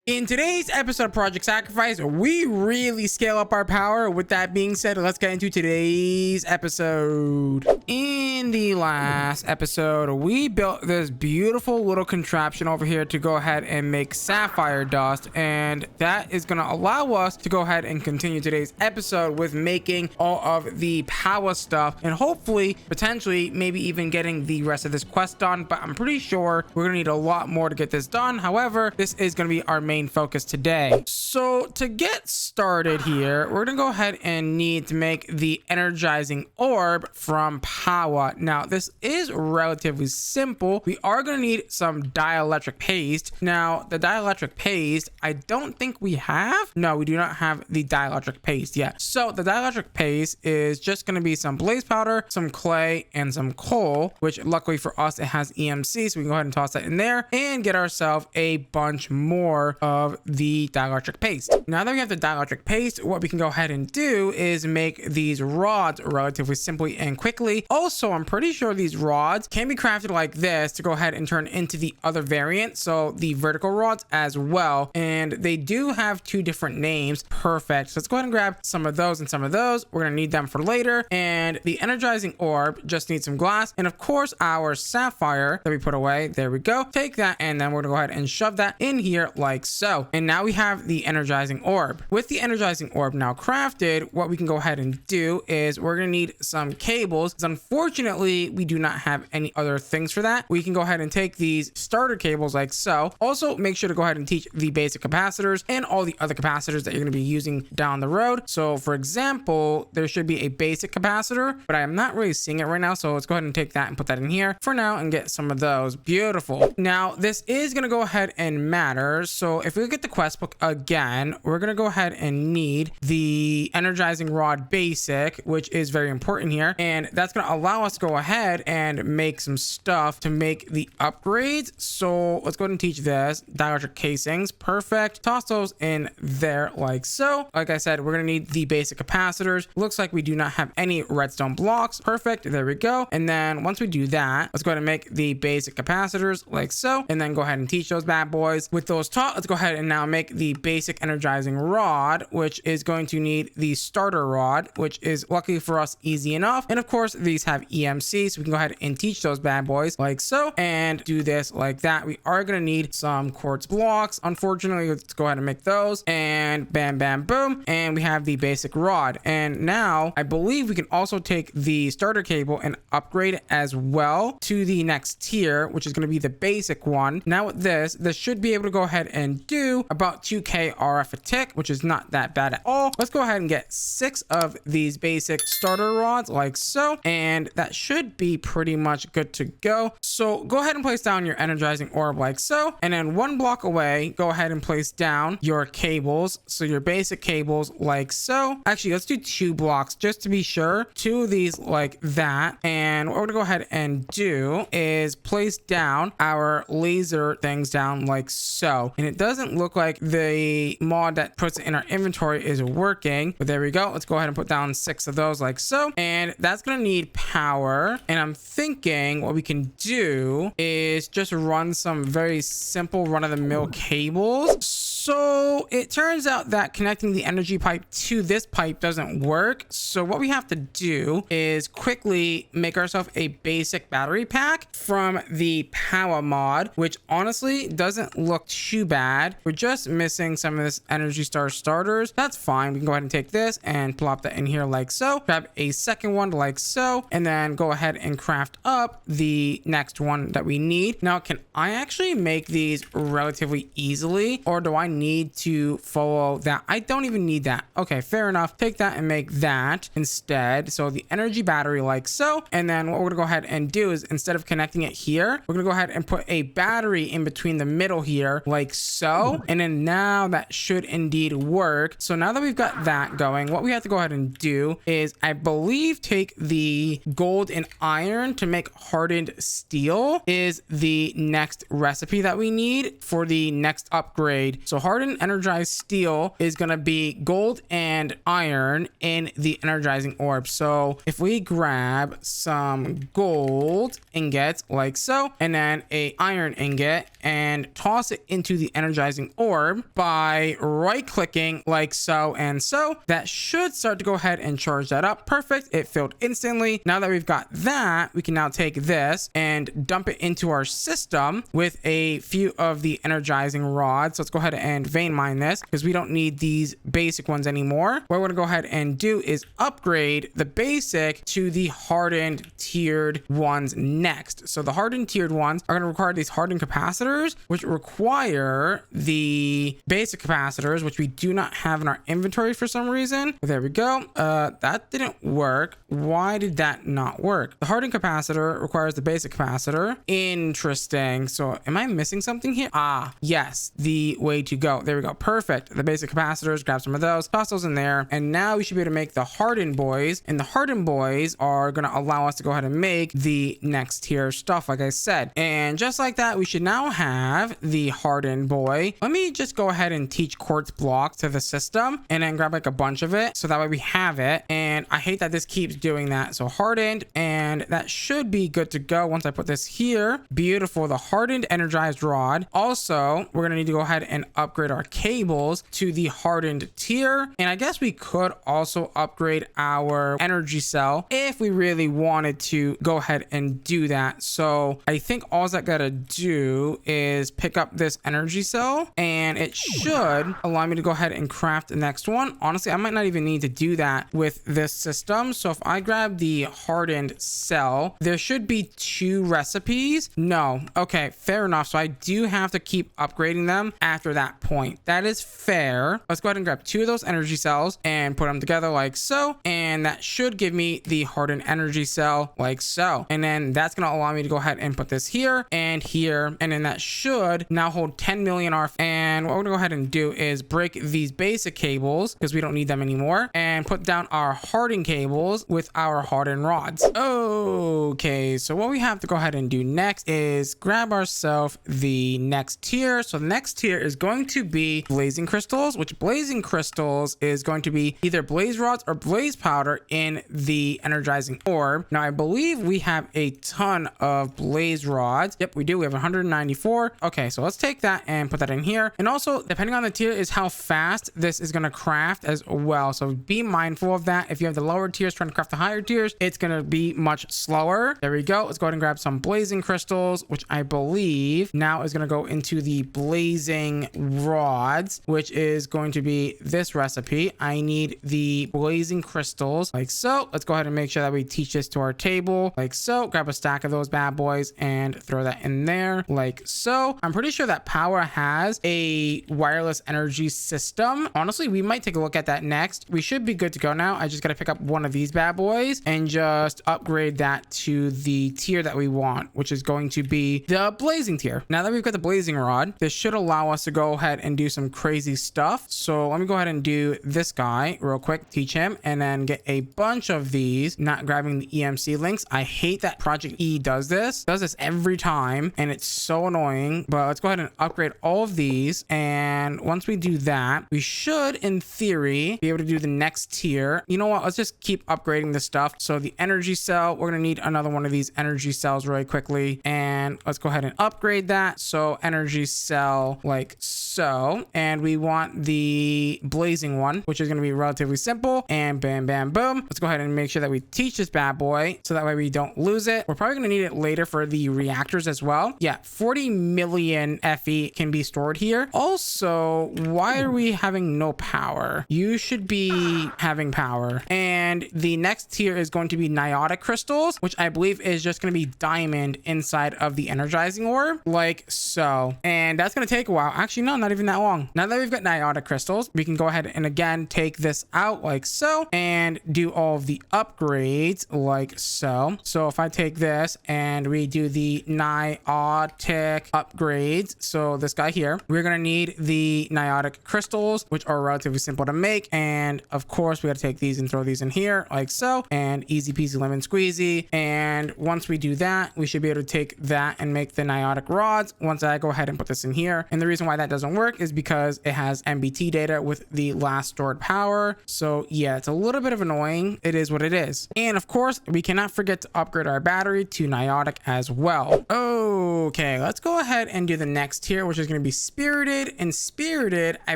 In today's episode of Project Sacrifice, we really scale up our power. With that being said, let's get into today's episode. In the last episode, we built this beautiful little contraption over here to go ahead and make sapphire dust, and that is going to allow us to go ahead and continue today's episode with making all of the power stuff, and hopefully, potentially, maybe even getting the rest of this quest done. But I'm pretty sure we're going to need a lot more to get this done. However, this is going to be our main focus today. So to get started here, we're gonna go ahead and need to make the Energizing Orb from power. Now this is relatively simple. We are gonna need some dielectric paste. Now the dielectric paste, I don't think we have. No, we do not have the dielectric paste yet. So the dielectric paste is just gonna be some blaze powder, some clay, and some coal, which luckily for us it has EMC, so we can go ahead and toss that in there and get ourselves a bunch more of the dielectric paste. Now that we have the dielectric paste, what we can go ahead and do is make these rods relatively simply and quickly. Also, I'm pretty sure these rods can be crafted like this to go ahead and turn into the other variant, so the vertical rods as well, and they do have two different names. Perfect. So let's go ahead and grab some of those and some of those. We're gonna need them for later. And the Energizing Orb just needs some glass, and of course our sapphire that we put away. There we go. Take that, and then we're gonna go ahead and shove that in here like so. And now we have the Energizing Orb. With the Energizing Orb now crafted, what we can go ahead and do is we're going to need some cables. Unfortunately, we do not have any other things for that. We can go ahead and take these starter cables like so. Also, make sure to go ahead and teach the basic capacitors and all the other capacitors that you're going to be using down the road. So for example, there should be a basic capacitor, but I am not really seeing it right now. So let's go ahead and take that and put that in here for now and get some of those. Beautiful. Now this is going to go ahead and matter. So if we look at the quest book again, we're going to go ahead and need the energizing rod basic, which is very important here. And that's going to allow us to go ahead and make some stuff to make the upgrades. So let's go ahead and teach this. Dielectric casings. Perfect. Toss those in there like so. Like I said, we're going to need the basic capacitors. Looks like we do not have any redstone blocks. Perfect. There we go. And then once we do that, let's go ahead and make the basic capacitors like so. And then go ahead and teach those bad boys. With those taught, let's go ahead and now make the basic energizing rod, which is going to need the starter rod, which is luckily for us easy enough. And of course, these have EMC, so we can go ahead and teach those bad boys like so and do this like that. We are going to need some quartz blocks. Unfortunately, let's go ahead and make those, and bam, bam, boom. And we have the basic rod. And now I believe we can also take the starter cable and upgrade it as well to the next tier, which is going to be the basic one. Now with this should be able to go ahead and do about 2k RF a tick, which is not that bad at all. Let's go ahead and get 6 of these basic starter rods like so, and that should be pretty much good to go. So go ahead and place down your energizing orb like so, and then 1 block away, go ahead and place down your cables. So your basic cables like so. Actually, let's do 2 blocks just to be sure. 2 of these like that. And what we're gonna go ahead and do is place down our laser things down like so. And it doesn't look like the mod that puts it in our inventory is working, but there we go. Let's go ahead and put down 6 of those like so, and that's gonna need power. And I'm thinking what we can do is just run some very simple run-of-the-mill cables. So it turns out that connecting the energy pipe to this pipe doesn't work. So what we have to do is quickly make ourselves a basic battery pack from the power mod, which honestly doesn't look too bad. We're just missing some of this energy star starters. That's fine. We can go ahead and take this and plop that in here like so. Grab a second one like so, and then go ahead and craft up the next one that we need. Now, can I actually make these relatively easily, or do I need to follow that? I don't even need that. Okay, fair enough. Take that and make that instead. So the energy battery like so. And then what we're gonna go ahead and do is, instead of connecting it here, we're gonna go ahead and put a battery in between the middle here like so. And then now that should indeed work. So now that we've got that going, what we have to go ahead and do is, I believe, take the gold and iron to make hardened steel is the next recipe that we need for the next upgrade. So So hardened energized steel is going to be gold and iron in the energizing orb. So if we grab some gold ingots like so, and then a iron ingot and toss it into the energizing orb by right clicking like so and so, that should start to go ahead and charge that up. Perfect. It filled instantly. Now that we've got that, we can now take this and dump it into our system with a few of the energizing rods. So let's go ahead and vein mine this because we don't need these basic ones anymore. What we're going to go ahead and do is upgrade the basic to the hardened tiered ones next. So the hardened tiered ones are going to require these hardened capacitors, which require the basic capacitors, which we do not have in our inventory for some reason. There we go. That didn't work. Why did that not work? The hardened capacitor requires the basic capacitor. Interesting. So am I missing something here? Ah, yes, the way to go. There we go. Perfect. The basic capacitors, grab some of those, toss those in there, and now we should be able to make the hardened boys, and the hardened boys are going to allow us to go ahead and make the next tier stuff, like I said. And just like that, we should now have the hardened boy. Let me just go ahead and teach quartz blocks to the system and then grab like a bunch of it, so that way we have it. And I hate that this keeps doing that. So hardened, and that should be good to go once I put this here. Beautiful. The hardened energized rod. Also, we're gonna need to go ahead and upgrade our cables to the hardened tier, and I guess we could also upgrade our energy cell if we really wanted to go ahead and do that. So I think all I gotta do is pick up this energy cell, and it should allow me to go ahead and craft the next one. Honestly, I might not even need to do that with this system. So if I grab the hardened cell, there should be 2 recipes. No. Okay, fair enough. So I do have to keep upgrading them after that point. That is fair. Let's go ahead and grab 2 of those energy cells and put them together like so, and that should give me the hardened energy cell like so. And then that's going to allow me to go ahead and put this here, and then that should now hold 10 million RF. And what we're gonna go ahead and do is break these basic cables because we don't need them anymore, and put down our hardened cables with our hardened rods. Okay, so what we have to go ahead and do next is grab ourselves the next tier. So the next tier is going to be blazing crystals, which blazing crystals is going to be either blaze rods or blaze powder in the energizing orb. Now I believe we have a ton of blaze rods. Yep, we do. We have 194. Okay, so let's take that and put that in here. And also, depending on the tier is how fast this is going to craft as well. So be mindful of that. If you have the lower tiers trying to craft the higher tiers, it's going to be much slower. There we go. Let's go ahead and grab some blazing crystals, which I believe now is going to go into the blazing rods, which is going to be this recipe. I need the blazing crystals like so. Let's go ahead and make sure that we teach this to our table like so. Grab a stack of those bad boys and throw that in there like so. I'm pretty sure that power has a wireless energy system. Honestly, we might take a look at that next. We should be good to go now. I just got to pick up one of these bad boys and just upgrade that to the tier that we want, which is going to be the blazing tier. Now that we've got the blazing rod, this should allow us to go ahead and do some crazy stuff. So let me go ahead and do this guy real quick, teach him, and then get a bunch of these, not grabbing the EMC links. I hate that Project E does this every time, and it's so annoying. But let's go ahead and upgrade all of these, and once we do that, we should in theory be able to do the next tier. You know what, let's just keep upgrading this stuff. So the energy cell, we're gonna need another one of these energy cells really quickly, and let's go ahead and upgrade that. So energy cell like so, and we want the blazing one, which is going to be relatively simple, and bam bam boom. Let's go ahead and make sure that we teach this bad boy so that way we don't lose it. We're probably going to need it later for the reactors as well. Yeah, 40 million FE can be stored here. Also, why are we having no power? You should be having power. And the next tier is going to be Niotic crystals, which I believe is just going to be diamond inside of the energizing orb like so. And that's going to take a while. Actually, no, not even that long. Now that we've got Niotic crystals, we can go ahead and again take this out like so and do all of the upgrades like so. So if I take this and we do the Niotic upgrades, so this guy here, we're going to need the Niotic crystals, which are relatively simple to make. And of course, we got to take these and throw these in here like so, and easy peasy lemon squeezy. And once we do that, we should be able to take that and make the Niotic rods once I go ahead and put this in here. And the reason why that doesn't work is because it has MBT data with the last stored power. So yeah, it's a little bit of annoying. It is what it is. And of course, we cannot forget to upgrade our battery to Niotic as well. Okay, let's go ahead and do the next tier, which is going to be Spirited. And Spirited, I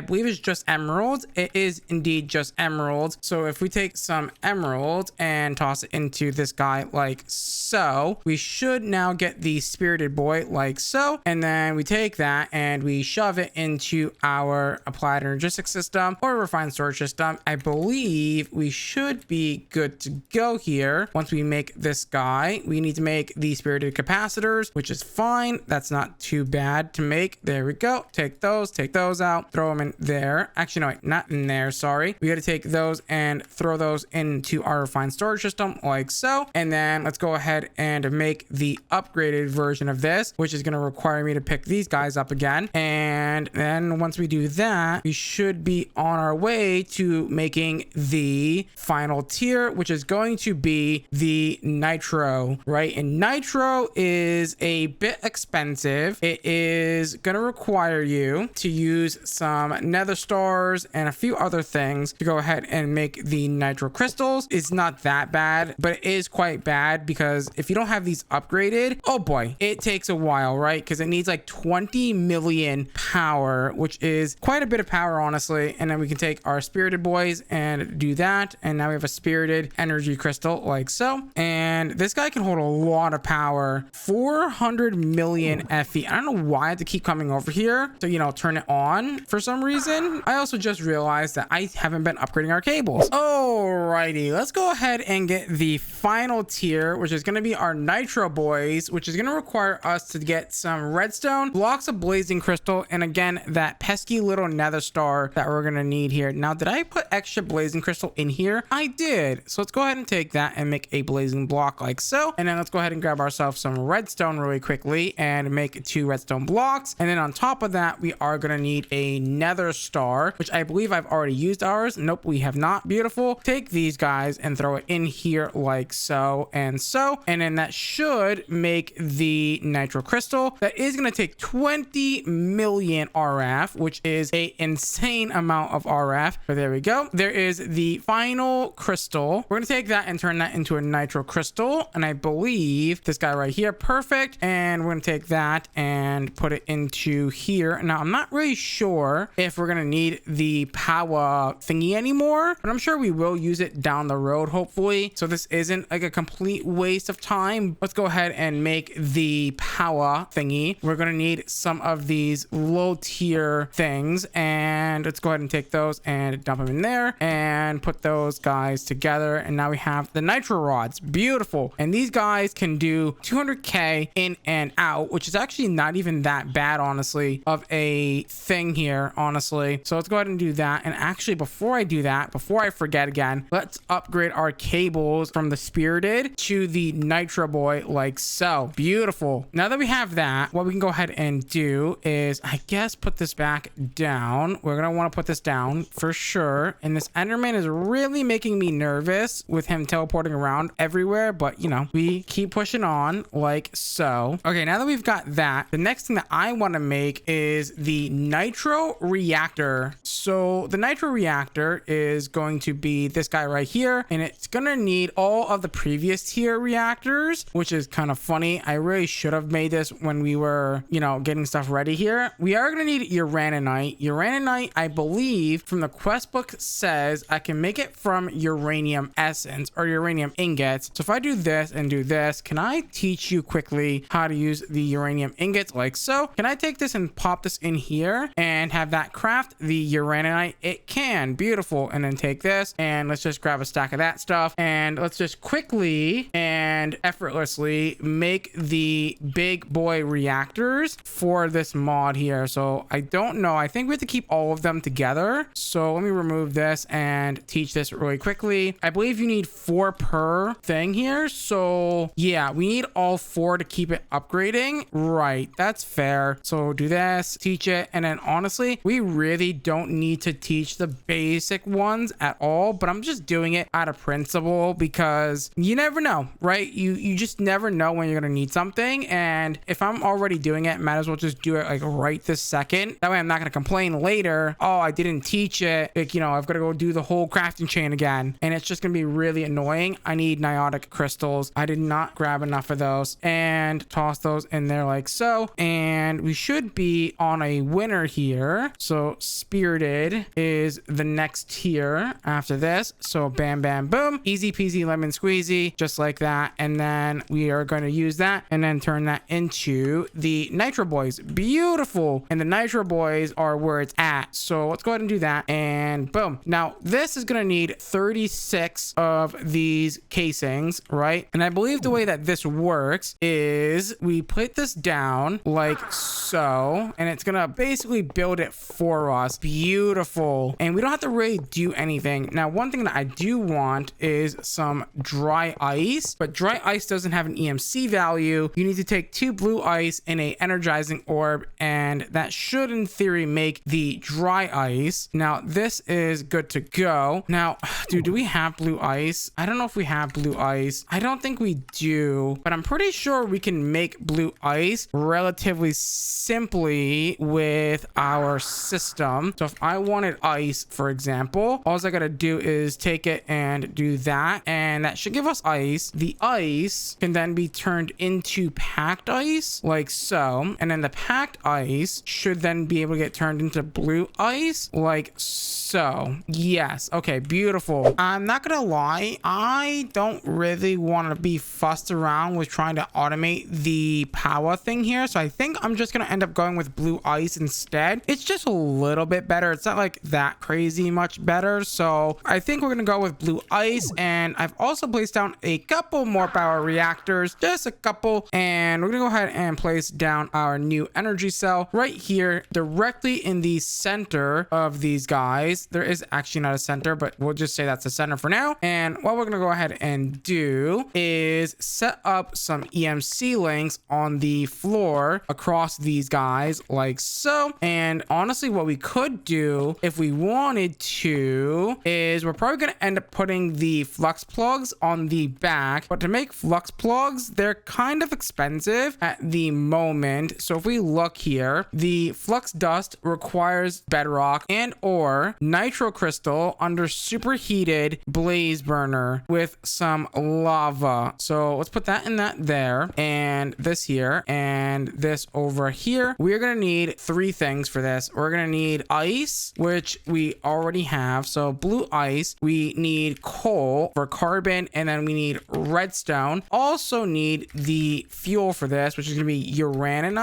believe, is just emeralds. It is indeed just emeralds. So if we take some emeralds and toss it into this guy like so, we should now get the Spirited boy like so. And then we take that and we shove it into our applied energetic system or refined storage system. I believe we should be good to go here. Once we make this guy, we need to make the Spirited capacitors, which is fine. That's not too bad to make. There we go. Take those out, throw them in there. Actually, no, wait, not in there. Sorry. We got to take those and throw those into our refined storage system like so. And then let's go ahead and make the upgraded version of this, which is going to require me to pick these guys up again. And then once we do that, we should be on our way to making the final tier, which is going to be the Nitro, right? And Nitro is a bit expensive. It is going to require you to use some nether stars and a few other things to go ahead and make the Nitro crystals. It's not that bad, but it is quite bad because if you don't have these upgraded, oh boy, it takes a while, right? Because it needs like 20 million power, which is quite a bit of power, honestly. And then we can take our Spirited boys and do that. And now we have a Spirited energy crystal like so. And this guy can hold a lot of power, 400 million FE. I don't know why I have to keep coming over here to, you know, turn it on for some reason. I also just realized that I haven't been upgrading our cables. Alrighty, let's go ahead and get the final tier, which is going to be our Nitro boys, which is going to require us to get some redstone, blocks of blazing crystal, and again, that pesky little nether star that we're going to need here. Now, did I put extra blazing crystal in here? I did. So let's go ahead and take that and make a blazing block like so. And then let's go ahead and grab ourselves some redstone really quickly and make 2 redstone blocks. And then on top of that, we are going to need a nether star, which I believe I've already used ours. Nope, we have not. Beautiful. Take these guys and throw it in here like so and so. And then that should make the Nitro crystal. That is going to take 20 million RF, which is a insane amount of RF. But there we go. There is the final crystal. We're going to take that and turn that into a Nitro crystal. And I believe this guy right here, perfect. And we're going to take that and put it into here. Now, I'm not really sure if we're going to need the power thingy anymore, but I'm sure we will use it down the road, hopefully. So this isn't like a complete waste of time. Let's go ahead and make the power thingy. We're going to need some of these low tier things, and let's go ahead and take those and dump them in there and put those guys together. And now we have the Nitro rods. Beautiful. And these guys can do 200k in and out, which is actually not even that bad, honestly, of a thing here, honestly. So let's go ahead and do that. And actually, before I do that, before I forget again, let's upgrade our cables from the Spirited to the Nitro boy like so. Beautiful. Now that we have that, what we can go ahead and do is, I guess, put this back down. We're going to want to put this down for sure. And this Enderman is really making me nervous with him teleporting around everywhere. But, you know, we keep pushing on like so. Okay, now that we've got that, the next thing that I want to make is the Nitro Reactor. So the Nitro Reactor is going to be this guy right here, and it's going to need all of the previous tier reactors, which is kind of funny. I really should have made this when we were, you know, getting stuff ready here. We are going to need Uranite. Uranite, I believe, from the quest book says I can make it from uranium essence or uranium ingots. So if I do this and do this, can I teach you quickly how to use the uranium ingots like so? Can I take this and pop this in here and have that craft the Uranite? It can. Beautiful. And then take this and let's just grab a stack of that stuff and let's just quickly and effortlessly make the big boy reactors for this mod here. So I don't know. I think we have to keep all of them together. So let me remove this and teach this really quickly. I believe you need 4 per thing here. So yeah, we need all 4 to keep it upgrading. Right. That's fair. So do this, teach it. And then honestly, we really don't need to teach the basic ones at all, but I'm just doing it out of principle because you never know, right? You just never know when you're gonna need something, and if I'm already doing it, might as well just do it like right this second. That way I'm not gonna complain later, oh, I didn't teach it, like, you know, I've got to go do the whole crafting chain again, and it's just gonna be really annoying. I need Niotic crystals. I did not grab enough of those, and toss those in there like so, and we should be on a winner here. So spirited is the next tier after this, so bam bam boom, easy peasy lemon squeezy, just like that. And then we are going to use that and then turn that into the Nitro boys. Beautiful. And the Nitro boys are where it's at, so let's go ahead and do that, and boom. Now this is going to need 36 of these casings, right? And I believe the way that this works is we put this down like so, and it's gonna basically build it for us. Beautiful. And we don't have to really do anything. Now, one thing that I do want is some dry ice, but dry ice doesn't have an EMC value. You need to take 2 blue ice and a energizing orb, and that should in theory make the dry ice. Now this is good to go. Now, dude, do we have blue ice? I don't know if we have blue ice. I don't think we do, but I'm pretty sure we can make blue ice relatively simply with our system. So if I wanted ice, for example, all I gotta do is take it and do that, and that should give us ice. The ice can then be turned into packed ice like so, and then the packed ice should then be able to get turned into blue ice like so. Yes. Okay, beautiful. I'm not gonna lie, I don't really want to be fussed around with trying to automate the power thing here, so I think I'm just gonna end up going with blue ice instead. It's just a little bit better. It's not like that crazy much better, so I think we're gonna go with blue ice. And I've also placed down a couple more power reactors, just a couple, and we're gonna go ahead and place down our new energy cell right here directly in the center of these guys. There is actually not a center, but we'll just say that's the center for now. And what we're gonna go ahead and do is set up some EMC links on the floor across these guys like so. And honestly, what we could do if we wanted to is we're probably going to end up putting the flux plugs on the back, but to make flux plugs, they're kind of expensive at the moment. So if we look here, the flux dust requires bedrock and or nitro crystal under superheated blaze burner with some lava. So let's put that in that there, and this here, and this over here. We're gonna need 3 things for this. We're gonna need ice, which we already have, so blue ice. We need coal for carbon, and then we need redstone. Also need the fuel for this, which is gonna be uranite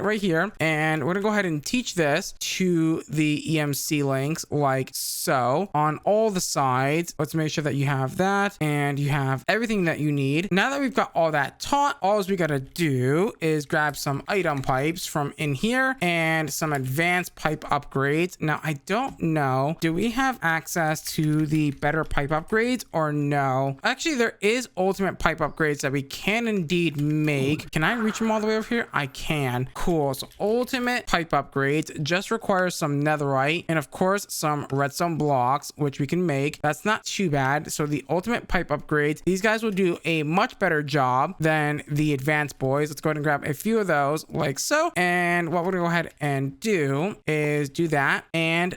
right here. And we're gonna go ahead and teach this to the EMC links like so on all the sides. Let's make sure that you have that and you have everything that you need. Now that we've got all that taught, all we gotta do is grab some item pipes from in here and some advanced pipe upgrades. Now I don't know, do we have access to the better pipe upgrades or no? Actually, there is ultimate pipe upgrades that we can indeed make. Can I reach them all the way over here? I can. Cool. So ultimate pipe upgrades just requires some netherite and of course some redstone blocks, which we can make. That's not too bad. So the ultimate pipe upgrades, these guys will do a much better job than the advanced boys. Let's go ahead and grab a few of those like so. And what we're gonna go ahead and do is do that, and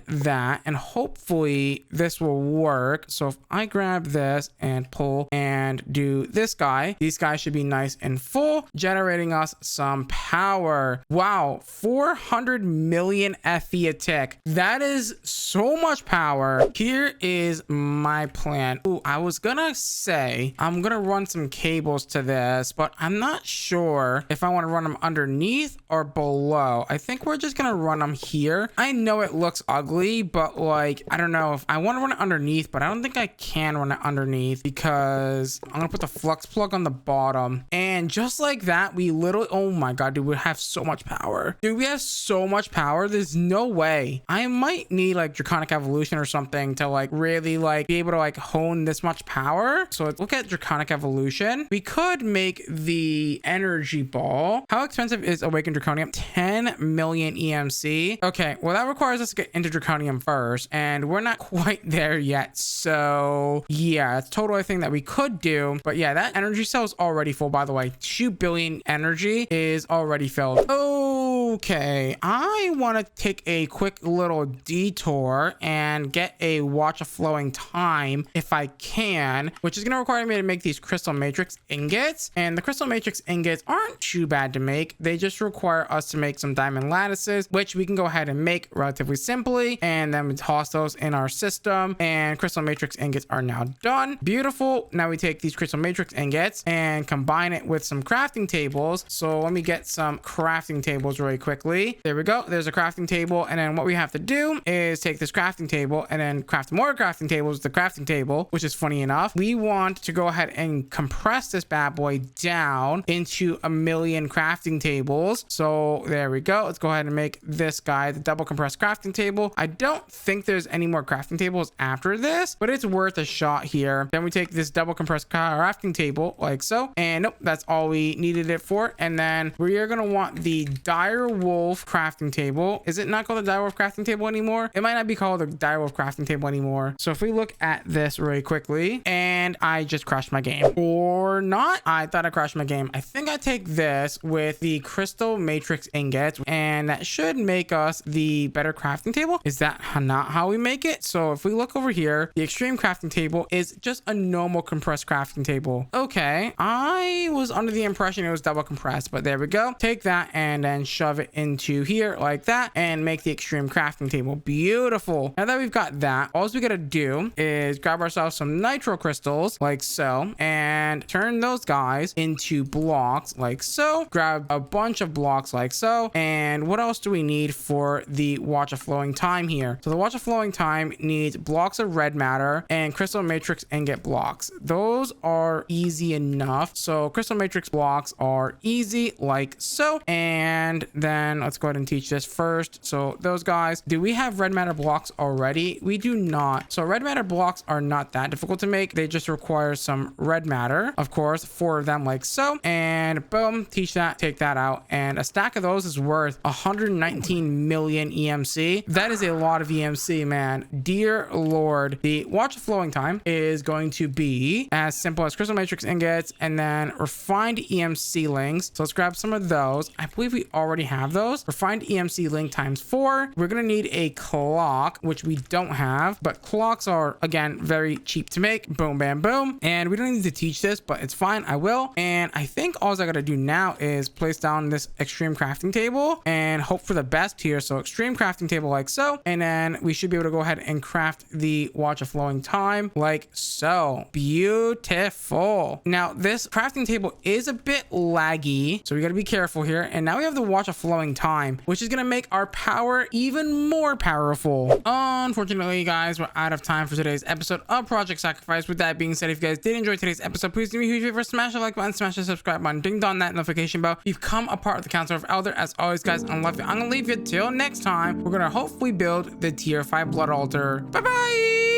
hopefully this will work. So if I grab this and pull and do this guy, these guys should be nice and full, generating us some power. Wow, 400 million FE a tick. That is so much power. Here is my plan. Ooh, I was gonna say I'm gonna run some cables to this, but I'm not sure if I want to run them underneath or below. I think we're just gonna run them here. I know it looks ugly, but like, I don't know if I want to run it underneath, but I don't think I can run it underneath because I'm gonna put the flux plug on the bottom. And just like that, we literally, oh my god, dude, we have so much power. Dude, we have so much power. There's no way. I might need like draconic evolution or something to like really like be able to like hone this much power. So let's look at draconic evolution. We could make the energy ball. How expensive is awakened draconium? 10 million EMC. Okay, well that requires requires us to get into draconium first, and we're not quite there yet. So yeah, it's totally a thing that we could do. But yeah, that energy cell is already full, by the way. 2 billion energy is already filled. Okay, I want to take a quick little detour and get a watch of flowing time if I can, which is going to require me to make these crystal matrix ingots. And the crystal matrix ingots aren't too bad to make. They just require us to make some diamond lattices, which we can go ahead and make relatively simply, and then we toss those in our system, and crystal matrix ingots are now done. Beautiful. Now we take these crystal matrix ingots and combine it with some crafting tables. So let me get some crafting tables really quickly. There we go. There's a crafting table, and then what we have to do is take this crafting table and then craft more crafting tables with the crafting table, which is funny enough. We want to go ahead and compress this bad boy down into 1,000,000 crafting tables. So there we go. Let's go ahead and make this guy the double compressed crafting table. I don't think there's any more crafting tables after this, but it's worth a shot here. Then we take this double compressed crafting table like so, and nope, that's all we needed it for. And then we are going to want the dire wolf crafting table. Is it not called the dire wolf crafting table anymore? It might not be called the dire wolf crafting table anymore. So if we look at this really quickly, and I just crashed my game or not, I thought I crashed my game. I think I take this with the crystal matrix ingots, and that should make us the better crafting table. Is that not how we make it? So if we look over here, the extreme crafting table is just a normal compressed crafting table. Okay, I was under the impression it was double compressed, but there we go. Take that and then shove it into here like that and make the extreme crafting table. Beautiful. Now that we've got that, all we gotta do is grab ourselves some nitro crystals like so and turn those guys into blocks like so. Grab a bunch of blocks like so. And what else do we need for the watch of flowing time here? So the watch of flowing time needs blocks of red matter and crystal matrix ingot blocks. Those are easy enough. So crystal matrix blocks are easy like so. And then let's go ahead and teach this first. So those guys, do we have red matter blocks already? We do not. So red matter blocks are not that difficult to make. They just require some red matter, of course, 4 of them like so. And boom, teach that, take that out. And a stack of those is worth 119 million EMC. That is a lot of EMC, man. Dear Lord. The watch of flowing time is going to be as simple as crystal matrix ingots and then refined EMC links. So let's grab some of those. I believe we already have those. Refined EMC link times 4. We're going to need a clock, which we don't have, but clocks are, again, very cheap to make. Boom, bam, boom. And we don't need to teach this, but it's fine. I will. And I think all I got to do now is place down this extreme crafting table and hope for the best here. So extreme crafting table like so. And then we should be able to go ahead and craft the watch of flowing time like so. Beautiful. Now this crafting table is a bit laggy, so we got to be careful here. And now we have the watch of flowing time, which is going to make our power even more powerful. Unfortunately, guys, we're out of time for today's episode of Project Sacrifice. With that being said, if you guys did enjoy today's episode, please do me a huge favor, smash the like button, smash the subscribe button, ding dong that notification bell. Become a part of the Council of Elder. As always, guys, I love you. I'm gonna leave you till next time. We're gonna hopefully build the tier 5 blood altar. Bye bye.